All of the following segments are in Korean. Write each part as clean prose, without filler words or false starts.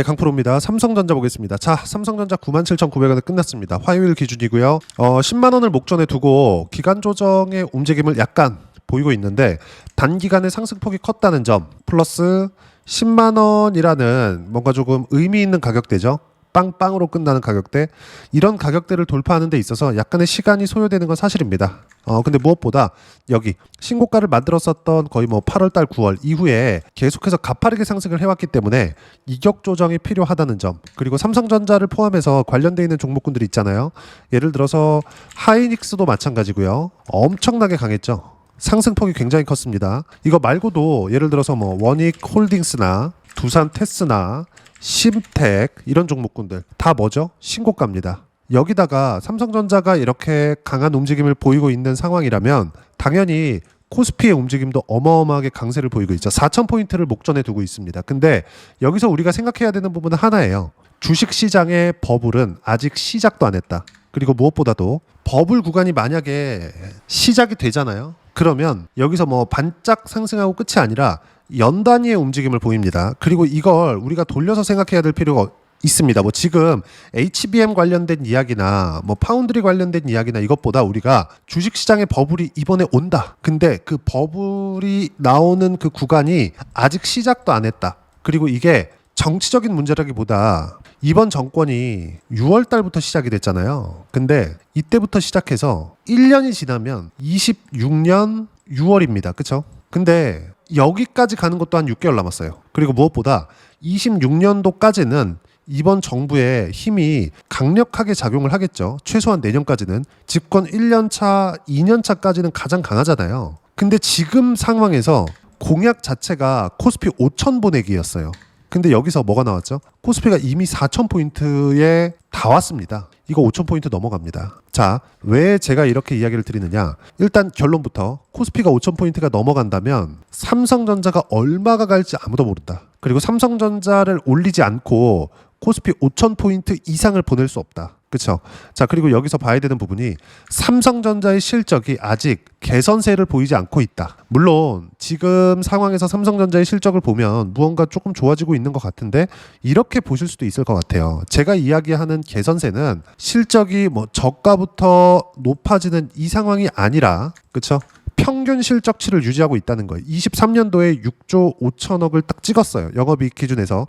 네, 강프로입니다. 삼성전자 보겠습니다. 자, 삼성전자 97,900원에 끝났습니다. 화요일 기준이고요. 10만 원을 목전에 두고 기간 조정의 움직임을 약간 보이고 있는데 단기간에 상승폭이 컸다는 점 플러스 10만 원이라는 뭔가 조금 의미 있는 가격대죠. 빵빵으로 끝나는 가격대, 이런 가격대를 돌파하는 데 있어서 약간의 시간이 소요되는 건 사실입니다. 근데 무엇보다 여기 신고가를 만들었었던 거의 뭐 8월달 9월 이후에 계속해서 가파르게 상승을 해왔기 때문에 이격 조정이 필요하다는 점, 그리고 삼성전자를 포함해서 관련되어 있는 종목군들이 있잖아요. 예를 들어서 하이닉스도 마찬가지고요. 엄청나게 강했죠. 상승폭이 굉장히 컸습니다. 이거 말고도 예를 들어서 뭐 원익홀딩스나 두산테스나 심텍 이런 종목군들 다 뭐죠? 신고가입니다. 여기다가 삼성전자가 이렇게 강한 움직임을 보이고 있는 상황이라면 당연히 코스피의 움직임도 어마어마하게 강세를 보이고 있죠. 4,000포인트를 목전에 두고 있습니다. 근데 여기서 우리가 생각해야 되는 부분은 하나예요. 주식시장의 버블은 아직 시작도 안 했다. 그리고 무엇보다도 버블 구간이 만약에 시작이 되잖아요. 그러면 여기서 뭐 반짝 상승하고 끝이 아니라 연 단위의 움직임을 보입니다. 그리고 이걸 우리가 돌려서 생각해야 될 필요가 있습니다. 뭐 지금 HBM 관련된 이야기나 뭐 파운드리 관련된 이야기나 이것보다 우리가 주식시장의 버블이 이번에 온다. 근데 그 버블이 나오는 그 구간이 아직 시작도 안 했다. 그리고 이게 정치적인 문제라기보다 이번 정권이 6월 달부터 시작이 됐잖아요. 근데 이때부터 시작해서 1년이 지나면 26년 6월입니다. 그쵸? 근데 여기까지 가는 것도 한 6개월 남았어요. 그리고 무엇보다 26년도까지는 이번 정부의 힘이 강력하게 작용을 하겠죠. 최소한 내년까지는. 집권 1년차, 2년차까지는 가장 강하잖아요. 근데 지금 상황에서 공약 자체가 코스피 5천 보내기였어요. 근데 여기서 뭐가 나왔죠? 코스피가 이미 4,000포인트에 다 왔습니다. 이거 5,000포인트 넘어갑니다. 자, 왜 제가 이렇게 이야기를 드리느냐? 일단 결론부터 코스피가 5,000포인트가 넘어간다면 삼성전자가 얼마가 갈지 아무도 모른다. 그리고 삼성전자를 올리지 않고 코스피 5,000포인트 이상을 보낼 수 없다. 그렇죠? 자, 그리고 여기서 봐야 되는 부분이 삼성전자의 실적이 아직 개선세를 보이지 않고 있다. 물론 지금 상황에서 삼성전자의 실적을 보면 무언가 조금 좋아지고 있는 것 같은데 이렇게 보실 수도 있을 것 같아요. 제가 이야기하는 개선세는 실적이 뭐 저가부터 높아지는 이 상황이 아니라, 그렇죠? 평균 실적치를 유지하고 있다는 거예요. 23년도에 6조 5천억을 딱 찍었어요. 영업이익 기준에서.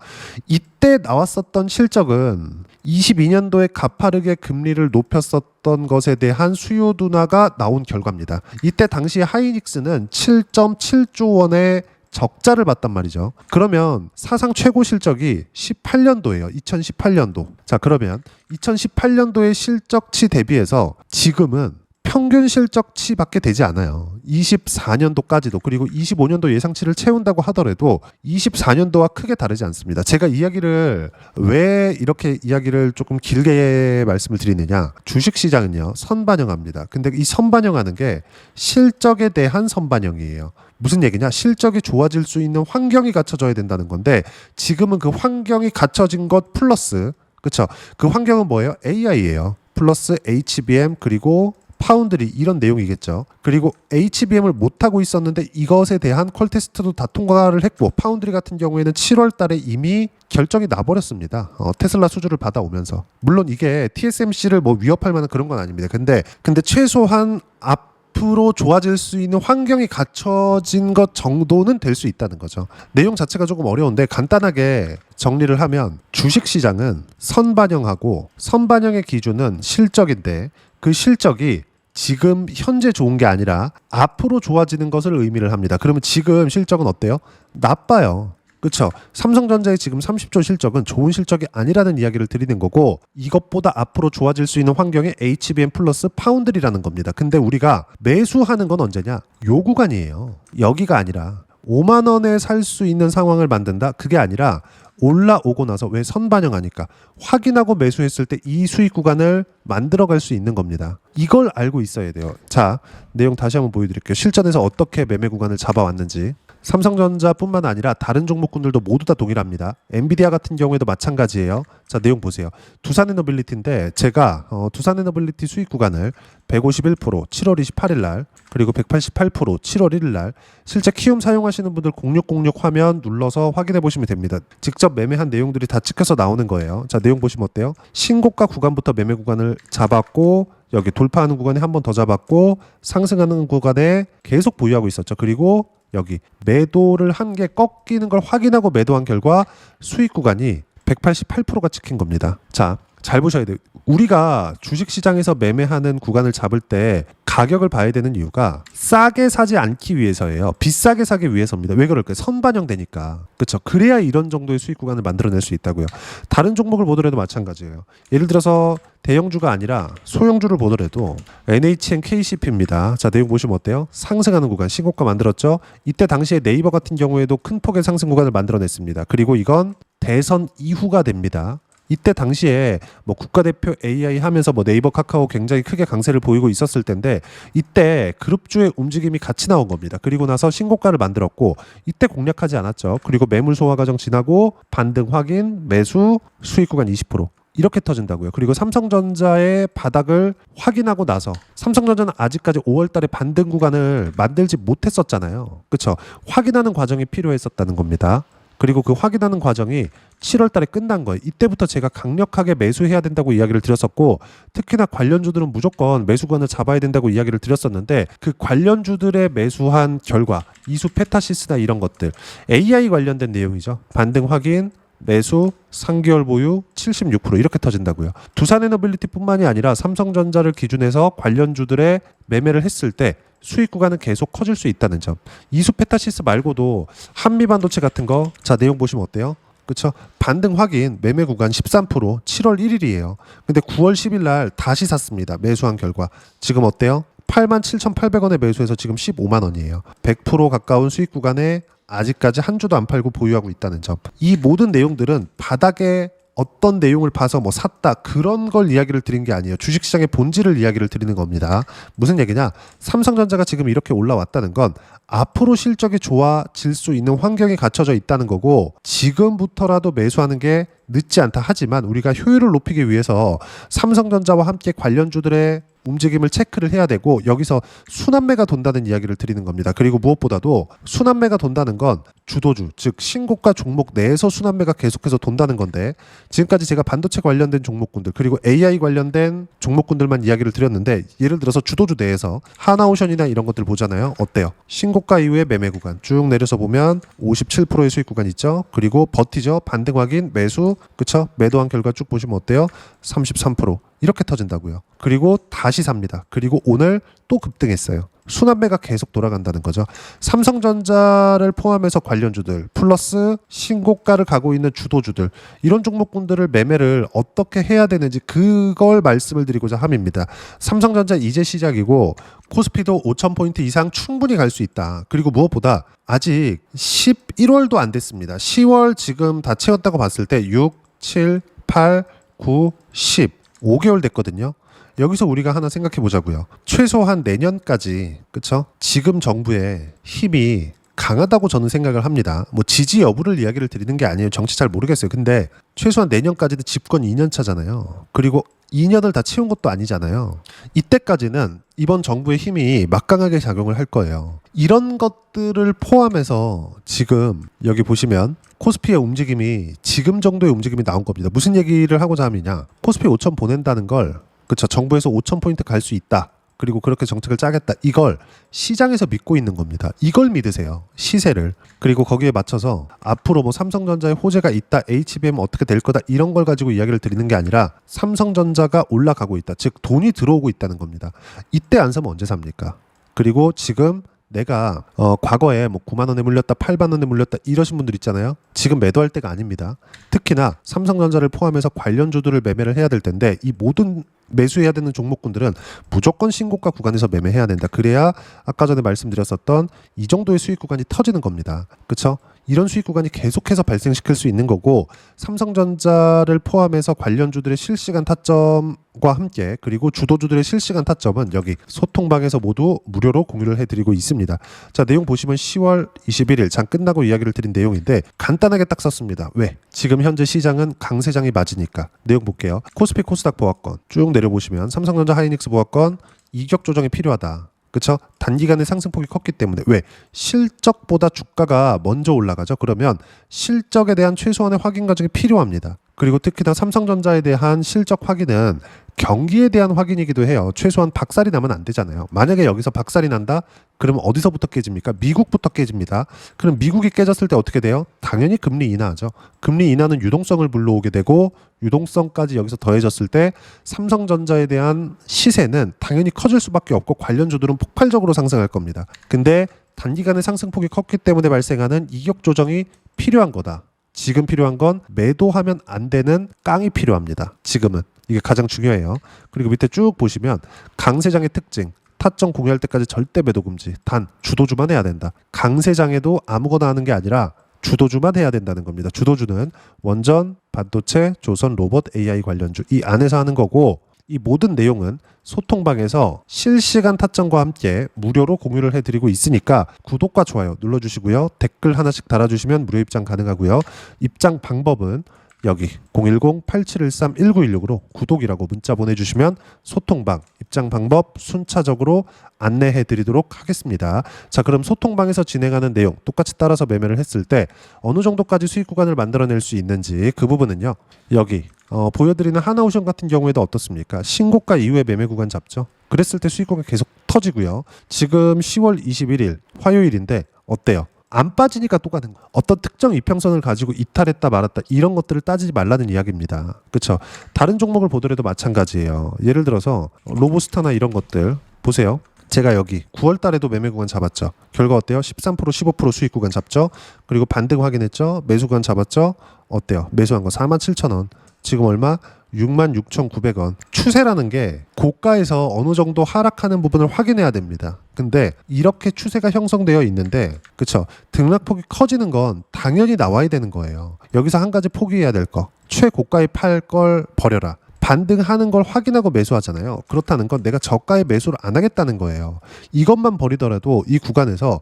이때 나왔었던 실적은 22년도에 가파르게 금리를 높였었던 것에 대한 수요 둔화가 나온 결과입니다. 이때 당시 하이닉스는 7.7조 원의 적자를 봤단 말이죠. 그러면 사상 최고 실적이 18년도예요. 2018년도. 자, 그러면 2018년도의 실적치 대비해서 지금은 평균 실적치밖에 되지 않아요. 24년도까지도, 그리고 25년도 예상치를 채운다고 하더라도 24년도와 크게 다르지 않습니다. 제가 이야기를 왜 이렇게 이야기를 조금 길게 말씀을 드리느냐? 주식시장은요, 선반영합니다. 근데 이 선반영하는 게 실적에 대한 선반영이에요. 무슨 얘기냐? 실적이 좋아질 수 있는 환경이 갖춰져야 된다는 건데 지금은 그 환경이 갖춰진 것 플러스, 그렇죠? 그 환경은 뭐예요? AI예요. 플러스 HBM 그리고 파운드리, 이런 내용이겠죠. 그리고 HBM을 못하고 있었는데 이것에 대한 퀄 테스트도 다 통과를 했고, 파운드리 같은 경우에는 7월 달에 이미 결정이 나버렸습니다. 테슬라 수주를 받아오면서. 물론 이게 TSMC를 뭐 위협할 만한 그런 건 아닙니다. 근데 최소한 앞으로 좋아질 수 있는 환경이 갖춰진 것 정도는 될 수 있다는 거죠. 내용 자체가 조금 어려운데 간단하게 정리를 하면 주식시장은 선반영하고 선반영의 기준은 실적인데 그 실적이 지금 현재 좋은 게 아니라 앞으로 좋아지는 것을 의미를 합니다. 그러면 지금 실적은 어때요? 나빠요. 그렇죠? 삼성전자의 지금 30조 실적은 좋은 실적이 아니라는 이야기를 드리는 거고, 이것보다 앞으로 좋아질 수 있는 환경에 HBM 플러스 파운드리라는 겁니다. 근데 우리가 매수하는 건 언제냐? 요 구간이에요. 여기가 아니라 5만 원에 살 수 있는 상황을 만든다? 그게 아니라 올라오고 나서, 왜 선반영하니까 확인하고 매수했을 때 이 수익 구간을 만들어갈 수 있는 겁니다. 이걸 알고 있어야 돼요. 자, 내용 다시 한번 보여드릴게요. 실전에서 어떻게 매매 구간을 잡아왔는지. 삼성전자뿐만 아니라 다른 종목군들도 모두 다 동일합니다. 엔비디아 같은 경우에도 마찬가지예요. 자, 내용 보세요. 두산에너빌리티인데 제가 두산에너빌리티 수익 구간을 151% 7월 28일 날 그리고 188% 7월 1일 날 실제 키움 사용하시는 분들 0606 화면 눌러서 확인해 보시면 됩니다. 직접 매매한 내용들이 다 찍혀서 나오는 거예요. 자, 내용 보시면 어때요? 신고가 구간부터 매매 구간을 잡았고 여기 돌파하는 구간에 한 번 더 잡았고 상승하는 구간에 계속 보유하고 있었죠. 그리고 여기 매도를 한 개 꺾이는 걸 확인하고 매도한 결과 수익 구간이 188%가 찍힌 겁니다. 자, 잘 보셔야 돼요. 우리가 주식시장에서 매매하는 구간을 잡을 때 가격을 봐야 되는 이유가 싸게 사지 않기 위해서예요. 비싸게 사기 위해서입니다. 왜 그럴까요? 선반영되니까. 그렇죠? 그래야 이런 정도의 수익 구간을 만들어낼 수 있다고요. 다른 종목을 보더라도 마찬가지예요. 예를 들어서 대형주가 아니라 소형주를 보더라도 NHN KCP입니다. 자, 내용 보시면 어때요? 상승하는 구간, 신고가 만들었죠? 이때 당시에 네이버 같은 경우에도 큰 폭의 상승 구간을 만들어냈습니다. 그리고 이건 대선 이후가 됩니다. 이때 당시에 뭐 국가대표 AI 하면서 뭐 네이버 카카오 굉장히 크게 강세를 보이고 있었을 텐데 이때 그룹주의 움직임이 같이 나온 겁니다. 그리고 나서 신고가를 만들었고 이때 공략하지 않았죠. 그리고 매물 소화 과정 지나고 반등 확인, 매수, 수익 구간 20%. 이렇게 터진다고요. 그리고 삼성전자의 바닥을 확인하고 나서 삼성전자는 아직까지 5월 달에 반등 구간을 만들지 못했었잖아요. 그렇죠? 확인하는 과정이 필요했었다는 겁니다. 그리고 그 확인하는 과정이 7월 달에 끝난 거예요. 이때부터 제가 강력하게 매수해야 된다고 이야기를 드렸었고 특히나 관련주들은 무조건 매수권을 잡아야 된다고 이야기를 드렸었는데 그 관련주들의 매수한 결과 이수 페타시스나 이런 것들 AI 관련된 내용이죠. 반등 확인, 매수, 3개월 보유 76% 이렇게 터진다고요. 두산에너빌리티뿐만이 아니라 삼성전자를 기준해서 관련주들의 매매를 했을 때 수익 구간은 계속 커질 수 있다는 점. 이수 페타시스 말고도 한미반도체 같은 거, 자 내용 보시면 어때요? 그렇죠? 반등 확인 매매 구간 13% 7월 1일이에요. 근데 9월 10일 날 다시 샀습니다. 매수한 결과 지금 어때요? 87,800원에 매수해서 지금 15만 원이에요. 100% 가까운 수익 구간에 아직까지 한 주도 안 팔고 보유하고 있다는 점. 이 모든 내용들은 바닥에 어떤 내용을 봐서 뭐 샀다 그런 걸 이야기를 드린 게 아니에요. 주식시장의 본질을 이야기를 드리는 겁니다. 무슨 얘기냐? 삼성전자가 지금 이렇게 올라왔다는 건 앞으로 실적이 좋아질 수 있는 환경이 갖춰져 있다는 거고 지금부터라도 매수하는 게 늦지 않다 하지만 우리가 효율을 높이기 위해서 삼성전자와 함께 관련주들의 움직임을 체크를 해야 되고 여기서 순환매가 돈다는 이야기를 드리는 겁니다. 그리고 무엇보다도 순환매가 돈다는 건 주도주, 즉 신고가 종목 내에서 순환매가 계속해서 돈다는 건데 지금까지 제가 반도체 관련된 종목군들 그리고 AI 관련된 종목군들만 이야기를 드렸는데 예를 들어서 주도주 내에서 하나오션이나 이런 것들 보잖아요. 어때요? 신고가 이후에 매매 구간 쭉 내려서 보면 57%의 수익 구간 있죠. 그리고 버티죠. 반등 확인, 매수, 그쵸? 매도한 결과 쭉 보시면 어때요? 33% 이렇게 터진다고요. 그리고 다시 삽니다. 그리고 오늘 또 급등했어요. 순환매가 계속 돌아간다는 거죠. 삼성전자를 포함해서 관련주들 플러스 신고가를 가고 있는 주도주들 이런 종목군들을 매매를 어떻게 해야 되는지 그걸 말씀을 드리고자 함입니다. 삼성전자 이제 시작이고 코스피도 5,000포인트 이상 충분히 갈 수 있다. 그리고 무엇보다 아직 11월도 안 됐습니다. 10월 지금 다 채웠다고 봤을 때 6, 7, 8, 9, 10 5개월 됐거든요. 여기서 우리가 하나 생각해 보자고요. 최소한 내년까지 그쵸? 지금 정부의 힘이 강하다고 저는 생각을 합니다. 뭐 지지 여부를 이야기를 드리는 게 아니에요. 정치 잘 모르겠어요. 근데 최소한 내년까지는 집권 2년 차잖아요. 그리고 2년을 다 채운 것도 아니잖아요. 이때까지는 이번 정부의 힘이 막강하게 작용을 할 거예요. 이런 것들을 포함해서 지금 여기 보시면 코스피의 움직임이 지금 정도의 움직임이 나온 겁니다. 무슨 얘기를 하고자 함이냐? 코스피 5천 보낸다는 걸 그쵸? 정부에서 5,000포인트 갈 수 있다. 그리고 그렇게 정책을 짜겠다. 이걸 시장에서 믿고 있는 겁니다. 이걸 믿으세요. 시세를. 그리고 거기에 맞춰서 앞으로 뭐 삼성전자의 호재가 있다. HBM 어떻게 될 거다. 이런 걸 가지고 이야기를 드리는 게 아니라 삼성전자가 올라가고 있다. 즉 돈이 들어오고 있다는 겁니다. 이때 안 사면 언제 삽니까? 그리고 지금 내가 과거에 뭐 9만 원에 물렸다 8만 원에 물렸다 이러신 분들 있잖아요. 지금 매도할 때가 아닙니다. 특히나 삼성전자를 포함해서 관련주들을 매매를 해야 될 텐데 이 모든 매수해야 되는 종목군들은 무조건 신고가 구간에서 매매해야 된다. 그래야 아까 전에 말씀드렸었던 이 정도의 수익 구간이 터지는 겁니다. 그렇죠? 이런 수익 구간이 계속해서 발생시킬 수 있는 거고, 삼성전자를 포함해서 관련주들의 실시간 타점과 함께 그리고 주도주들의 실시간 타점은 여기 소통방에서 모두 무료로 공유를 해드리고 있습니다. 자, 내용 보시면 10월 21일 장 끝나고 이야기를 드린 내용인데 간단하게 딱 썼습니다. 왜? 지금 현재 시장은 강세장이 맞으니까. 내용 볼게요. 코스피 코스닥 보합권 쭉 내려보시면 삼성전자 하이닉스 보합권 이격 조정이 필요하다. 그렇죠? 단기간에 상승폭이 컸기 때문에. 왜? 실적보다 주가가 먼저 올라가죠. 그러면 실적에 대한 최소한의 확인 과정이 필요합니다. 그리고 특히나 삼성전자에 대한 실적 확인은 경기에 대한 확인이기도 해요. 최소한 박살이 나면 안 되잖아요. 만약에 여기서 박살이 난다? 그러면 어디서부터 깨집니까? 미국부터 깨집니다. 그럼 미국이 깨졌을 때 어떻게 돼요? 당연히 금리 인하하죠. 금리 인하는 유동성을 불러오게 되고 유동성까지 여기서 더해졌을 때 삼성전자에 대한 시세는 당연히 커질 수밖에 없고 관련주들은 폭발적으로 상승할 겁니다. 근데 단기간에 상승폭이 컸기 때문에 발생하는 이격 조정이 필요한 거다. 지금 필요한 건 매도하면 안 되는 깡이 필요합니다. 지금은. 이게 가장 중요해요. 그리고 밑에 쭉 보시면 강세장의 특징. 타점 공유할 때까지 절대 매도 금지. 단 주도주만 해야 된다. 강세장에도 아무거나 하는 게 아니라 주도주만 해야 된다는 겁니다. 주도주는 원전, 반도체, 조선, 로봇, AI 관련주 이 안에서 하는 거고, 이 모든 내용은 소통방에서 실시간 타점과 함께 무료로 공유를 해드리고 있으니까 구독과 좋아요 눌러주시고요. 댓글 하나씩 달아주시면 무료 입장 가능하고요. 입장 방법은 여기 010-8713-1916으로 구독이라고 문자 보내주시면 소통방 입장 방법 순차적으로 안내해 드리도록 하겠습니다. 자, 그럼 소통방에서 진행하는 내용 똑같이 따라서 매매를 했을 때 어느 정도까지 수익 구간을 만들어낼 수 있는지 그 부분은요. 여기 보여드리는 하나오션 같은 경우에도 어떻습니까? 신고가 이후에 매매 구간 잡죠. 그랬을 때 수익 구간 계속 터지고요. 지금 10월 21일 화요일인데 어때요? 안 빠지니까 또 가는 거예요. 어떤 특정 이평선을 가지고 이탈했다 말았다 이런 것들을 따지지 말라는 이야기입니다. 그렇죠? 다른 종목을 보더라도 마찬가지예요. 예를 들어서 로보스타나 이런 것들 보세요. 제가 여기 9월 달에도 매매 구간 잡았죠. 결과 어때요? 13% 15% 수익 구간 잡죠. 그리고 반등 확인했죠. 매수 구간 잡았죠. 어때요? 매수한 거 47,000원. 지금 얼마? 66,900원. 추세라는 게 고가에서 어느 정도 하락하는 부분을 확인해야 됩니다. 근데 이렇게 추세가 형성되어 있는데 그쵸? 등락폭이 커지는 건 당연히 나와야 되는 거예요. 여기서 한 가지 포기해야 될 거. 최고가에 팔 걸 버려라. 반등하는 걸 확인하고 매수하잖아요. 그렇다는 건 내가 저가에 매수를 안 하겠다는 거예요. 이것만 버리더라도 이 구간에서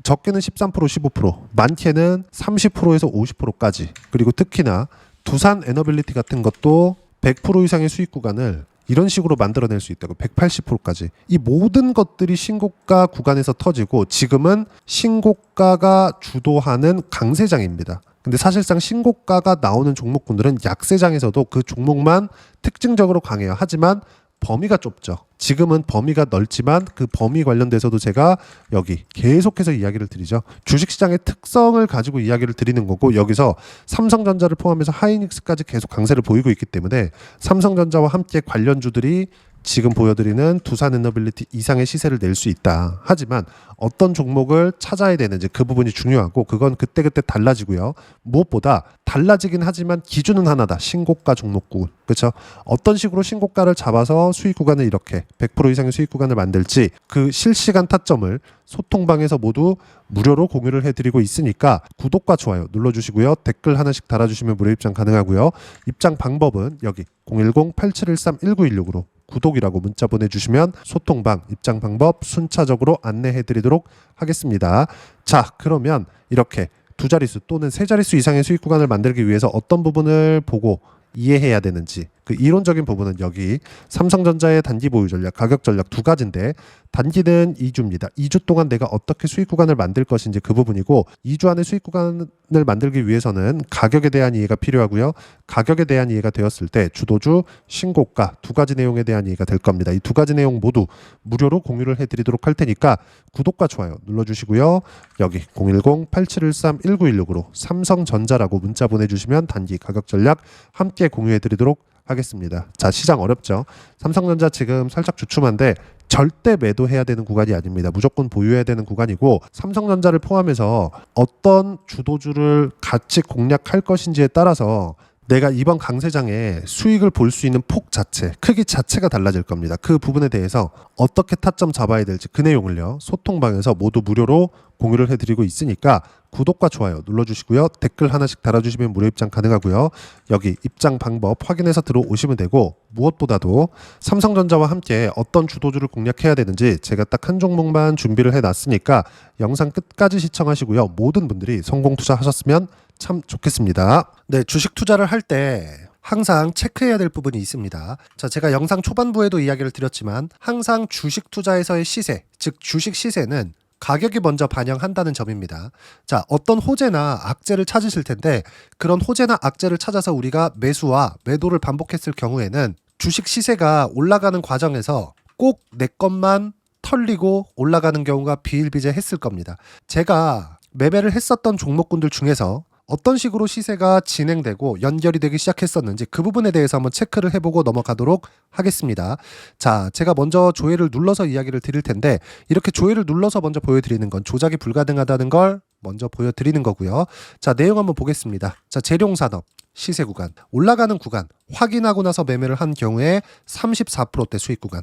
적게는 13% 15%, 많게는 30%에서 50%까지 그리고 특히나 두산 에너빌리티 같은 것도 100% 이상의 수익 구간을 이런 식으로 만들어낼 수 있다고 180%까지 이 모든 것들이 신고가 구간에서 터지고 지금은 신고가가 주도하는 강세장입니다. 근데 사실상 신고가가 나오는 종목군들은 약세장에서도 그 종목만 특징적으로 강해요. 하지만 범위가 좁죠. 지금은 범위가 넓지만 그 범위 관련돼서도 제가 여기 계속해서 이야기를 드리죠. 주식시장의 특성을 가지고 이야기를 드리는 거고 여기서 삼성전자를 포함해서 하이닉스까지 계속 강세를 보이고 있기 때문에 삼성전자와 함께 관련주들이 지금 보여드리는 두산 에너빌리티 이상의 시세를 낼 수 있다. 하지만 어떤 종목을 찾아야 되는지 그 부분이 중요하고 그건 그때그때 달라지고요. 무엇보다 달라지긴 하지만 기준은 하나다. 신고가 종목군. 그렇죠? 어떤 식으로 신고가를 잡아서 수익 구간을 이렇게 100% 이상의 수익 구간을 만들지 그 실시간 타점을 소통방에서 모두 무료로 공유를 해드리고 있으니까 구독과 좋아요 눌러주시고요. 댓글 하나씩 달아주시면 무료 입장 가능하고요. 입장 방법은 여기 010-8713-1916으로 구독이라고 문자 보내주시면 소통방 입장 방법 순차적으로 안내해드리도록 하겠습니다. 자, 그러면 이렇게 두 자릿수 또는 세 자릿수 이상의 수익 구간을 만들기 위해서 어떤 부분을 보고 이해해야 되는지 그 이론적인 부분은 여기 삼성전자의 단기 보유 전략, 가격 전략 두 가지인데 단기는 2주입니다. 2주 동안 내가 어떻게 수익 구간을 만들 것인지 그 부분이고 2주 안에 수익 구간을 만들기 위해서는 가격에 대한 이해가 필요하고요. 가격에 대한 이해가 되었을 때 주도주, 신고가 두 가지 내용에 대한 이해가 될 겁니다. 이 두 가지 내용 모두 무료로 공유를 해드리도록 할 테니까 구독과 좋아요 눌러주시고요. 여기 010-8713-1916으로 삼성전자라고 문자 보내주시면 단기 가격 전략 함께 공유해드리도록 하겠습니다. 자, 시장 어렵죠. 삼성전자 지금 살짝 주춤한데 절대 매도해야 되는 구간이 아닙니다. 무조건 보유해야 되는 구간이고 삼성전자를 포함해서 어떤 주도주를 같이 공략할 것인지에 따라서 내가 이번 강세장에 수익을 볼 수 있는 폭 자체, 크기 자체가 달라질 겁니다. 그 부분에 대해서 어떻게 타점 잡아야 될지 그 내용을요. 소통방에서 모두 무료로 공유를 해드리고 있으니까 구독과 좋아요 눌러주시고요. 댓글 하나씩 달아주시면 무료 입장 가능하고요. 여기 입장 방법 확인해서 들어오시면 되고, 무엇보다도 삼성전자와 함께 어떤 주도주를 공략해야 되는지 제가 딱 한 종목만 준비를 해놨으니까 영상 끝까지 시청하시고요. 모든 분들이 성공 투자하셨으면 참 좋겠습니다. 네, 주식 투자를 할 때 항상 체크해야 될 부분이 있습니다. 자, 제가 영상 초반부에도 이야기를 드렸지만 항상 주식 투자에서의 시세, 즉 주식 시세는 가격이 먼저 반영한다는 점입니다. 자, 어떤 호재나 악재를 찾으실 텐데, 그런 호재나 악재를 찾아서 우리가 매수와 매도를 반복했을 경우에는 주식 시세가 올라가는 과정에서 꼭 내 것만 털리고 올라가는 경우가 비일비재했을 겁니다. 제가 매매를 했었던 종목군들 중에서 어떤 식으로 시세가 진행되고 연결이 되기 시작했었는지 그 부분에 대해서 한번 체크를 해보고 넘어가도록 하겠습니다. 자, 제가 먼저 조회를 눌러서 이야기를 드릴 텐데, 이렇게 조회를 눌러서 먼저 보여드리는 건 조작이 불가능하다는 걸 먼저 보여드리는 거고요. 자, 내용 한번 보겠습니다. 자, 재룡산업 시세 구간, 올라가는 구간 확인하고 나서 매매를 한 경우에 34%대 수익 구간.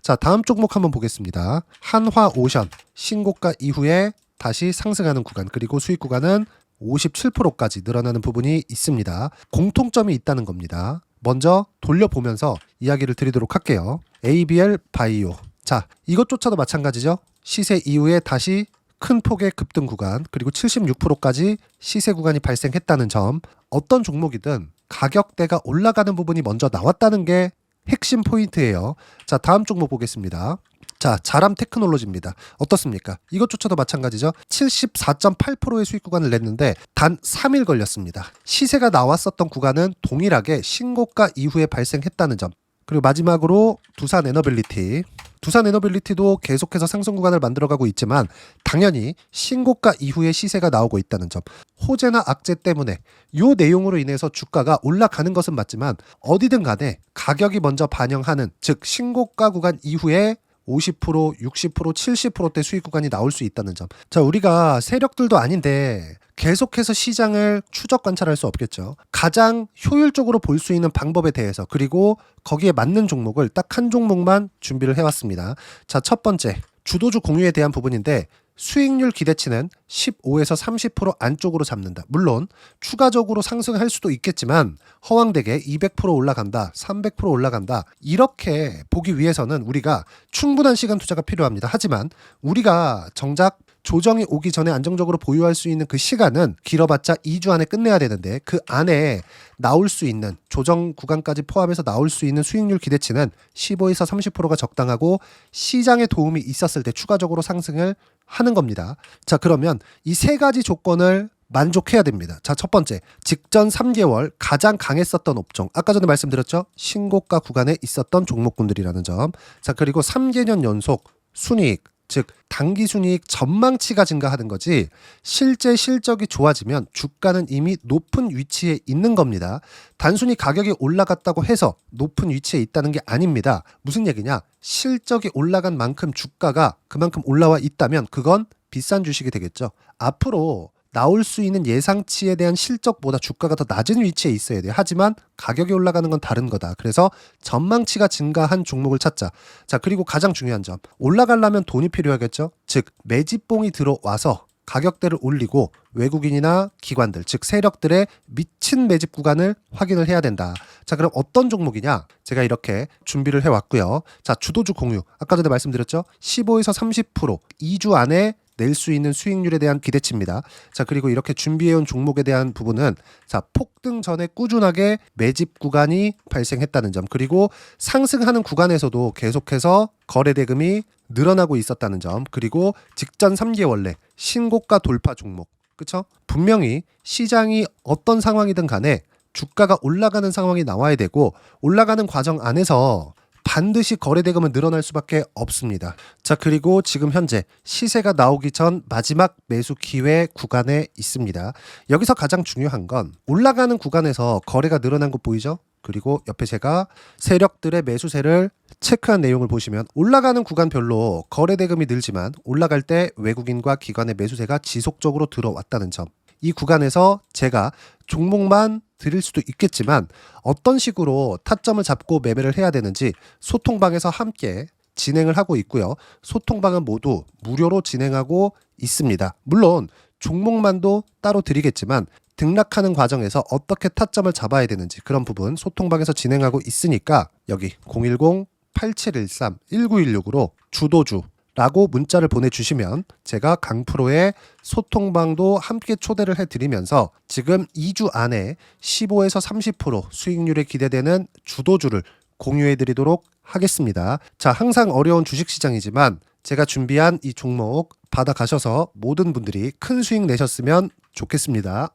자, 다음 종목 한번 보겠습니다. 한화오션 신고가 이후에 다시 상승하는 구간, 그리고 수익 구간은 57%까지 늘어나는 부분이 있습니다. 공통점이 있다는 겁니다. 먼저 돌려보면서 이야기를 드리도록 할게요. ABL 바이오. 자, 이것조차도 마찬가지죠. 시세 이후에 다시 큰 폭의 급등 구간, 그리고 76%까지 시세 구간이 발생했다는 점. 어떤 종목이든 가격대가 올라가는 부분이 먼저 나왔다는 게 핵심 포인트예요. 자, 다음 종목 보겠습니다. 자, 자람 테크놀로지입니다. 어떻습니까? 이것조차도 마찬가지죠. 74.8%의 수익 구간을 냈는데 단 3일 걸렸습니다. 시세가 나왔었던 구간은 동일하게 신고가 이후에 발생했다는 점. 그리고 마지막으로 두산 에너빌리티. 두산 에너빌리티도 계속해서 상승 구간을 만들어가고 있지만 당연히 신고가 이후에 시세가 나오고 있다는 점. 호재나 악재 때문에 이 내용으로 인해서 주가가 올라가는 것은 맞지만 어디든 간에 가격이 먼저 반영하는, 즉 신고가 구간 이후에 50%, 60%, 70%대 수익 구간이 나올 수 있다는 점. 자, 우리가 세력들도 아닌데 계속해서 시장을 추적 관찰할 수 없겠죠. 가장 효율적으로 볼 수 있는 방법에 대해서, 그리고 거기에 맞는 종목을 딱 한 종목만 준비를 해왔습니다. 자, 첫 번째 주도주 공유에 대한 부분인데, 수익률 기대치는 15에서 30% 안쪽으로 잡는다. 물론 추가적으로 상승할 수도 있겠지만 허황되게 200% 올라간다, 300% 올라간다, 이렇게 보기 위해서는 우리가 충분한 시간 투자가 필요합니다. 하지만 우리가 정작 조정이 오기 전에 안정적으로 보유할 수 있는 그 시간은 길어봤자 2주 안에 끝내야 되는데, 그 안에 나올 수 있는 조정 구간까지 포함해서 나올 수 있는 수익률 기대치는 15에서 30%가 적당하고 시장에 도움이 있었을 때 추가적으로 상승을 하는 겁니다. 자, 그러면 이 세 가지 조건을 만족해야 됩니다. 자, 첫 번째, 직전 3개월 가장 강했었던 업종, 아까 전에 말씀드렸죠? 신고가 구간에 있었던 종목군들이라는 점. 자, 그리고 3개년 연속 순이익, 즉 단기 순이익 전망치가 증가하는 거지, 실제 실적이 좋아지면 주가는 이미 높은 위치에 있는 겁니다. 단순히 가격이 올라갔다고 해서 높은 위치에 있다는 게 아닙니다. 무슨 얘기냐? 실적이 올라간 만큼 주가가 그만큼 올라와 있다면 그건 비싼 주식이 되겠죠. 앞으로 나올 수 있는 예상치에 대한 실적보다 주가가 더 낮은 위치에 있어야 돼요. 하지만 가격이 올라가는 건 다른 거다. 그래서 전망치가 증가한 종목을 찾자. 자, 그리고 가장 중요한 점, 올라가려면 돈이 필요하겠죠. 즉 매집봉이 들어와서 가격대를 올리고 외국인이나 기관들, 즉 세력들의 미친 매집 구간을 확인을 해야 된다. 자, 그럼 어떤 종목이냐? 제가 이렇게 준비를 해왔고요. 자, 주도주 공유, 아까 전에 말씀드렸죠. 15에서 30% 2주 안에 낼 수 있는 수익률에 대한 기대치입니다. 자, 그리고 이렇게 준비해온 종목에 대한 부분은, 자, 폭등 전에 꾸준하게 매집 구간이 발생했다는 점, 그리고 상승하는 구간에서도 계속해서 거래 대금이 늘어나고 있었다는 점, 그리고 직전 3개월 내 신고가 돌파 종목, 그쵸? 분명히 시장이 어떤 상황이든 간에 주가가 올라가는 상황이 나와야 되고, 올라가는 과정 안에서 반드시 거래대금은 늘어날 수밖에 없습니다. 자, 그리고 지금 현재 시세가 나오기 전 마지막 매수 기회 구간에 있습니다. 여기서 가장 중요한 건 올라가는 구간에서 거래가 늘어난 거 보이죠? 그리고 옆에 제가 세력들의 매수세를 체크한 내용을 보시면 올라가는 구간별로 거래대금이 늘지만 올라갈 때 외국인과 기관의 매수세가 지속적으로 들어왔다는 점. 이 구간에서 제가 종목만 드릴 수도 있겠지만 어떤 식으로 타점을 잡고 매매를 해야 되는지 소통방에서 함께 진행을 하고 있고요. 소통방은 모두 무료로 진행하고 있습니다. 물론 종목만도 따로 드리겠지만 등락하는 과정에서 어떻게 타점을 잡아야 되는지 그런 부분 소통방에서 진행하고 있으니까 여기 010-8713-1916으로 주도주라고 문자를 보내주시면 제가 강프로의 소통방도 함께 초대를 해드리면서 지금 2주 안에 15에서 30% 수익률이 기대되는 주도주를 공유해드리도록 하겠습니다. 자, 항상 어려운 주식시장이지만 제가 준비한 이 종목 받아가셔서 모든 분들이 큰 수익 내셨으면 좋겠습니다.